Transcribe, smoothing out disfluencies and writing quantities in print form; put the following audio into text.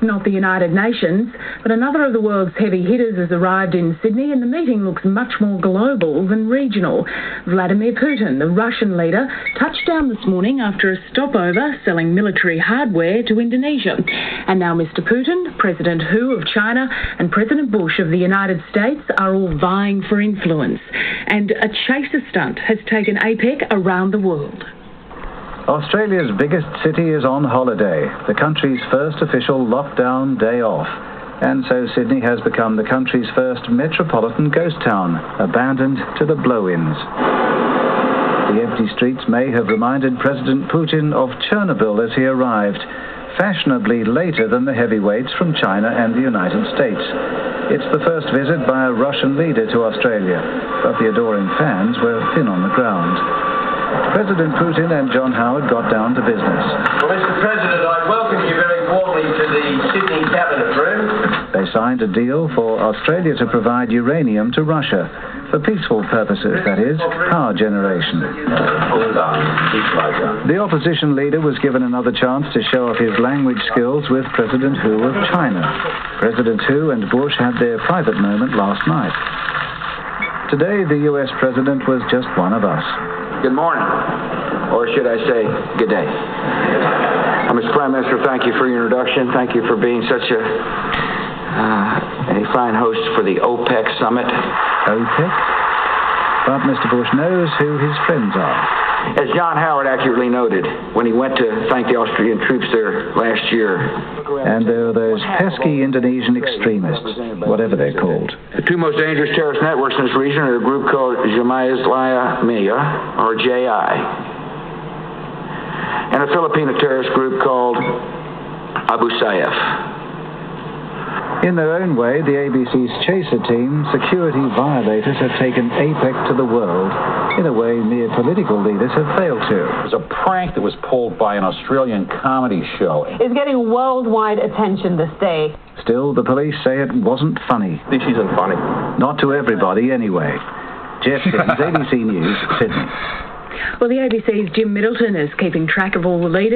not the United Nations, but another of the world's heavy hitters has arrived in Sydney, and the meeting looks much more global than regional. Vladimir Putin, the Russian leader, touched down this morning after a stopover selling military hardware to Indonesia. And now Mr. Putin, President Hu of China, and President Bush of the United States are all vying for influence. And a chaser stunt has taken APEC around the world. Australia's biggest city is on holiday, the country's first official lockdown day off. And so Sydney has become the country's first metropolitan ghost town, abandoned to the blow-ins. The empty streets may have reminded President Putin of Chernobyl as he arrived, fashionably later than the heavyweights from China and the United States. It's the first visit by a Russian leader to Australia, but the adoring fans were thin on the ground. President Putin and John Howard got down to business. Well, Mr. President, I welcome you very warmly to the Sydney Cabinet Room. They signed a deal for Australia to provide uranium to Russia, for peaceful purposes, that is, power generation. The opposition leader was given another chance to show off his language skills with President Hu of China. President Hu and Bush had their private moment last night. Today, the US president was just one of us. Good morning, or should I say, good day. Mr. Prime Minister, thank you for your introduction. Thank you for being such a fine host for the OPEC summit. OPEC? But Mr. Bush knows who his friends are. As John Howard accurately noted when he went to thank the Austrian troops there last year. And there are those pesky Indonesian extremists, whatever they're called. The two most dangerous terrorist networks in this region are a group called Jemaah Islamiyah, or JI, and a Filipino terrorist group called Abu Sayyaf. In their own way, the ABC's chaser team, security violators, have taken APEC to the world in a way mere political leaders have failed to. It was a prank that was pulled by an Australian comedy show. It's getting worldwide attention this day. Still, the police say it wasn't funny. This isn't funny. Not to everybody, anyway. Jeff Sims, ABC News, Sydney. Well, the ABC's Jim Middleton is keeping track of all the leaders.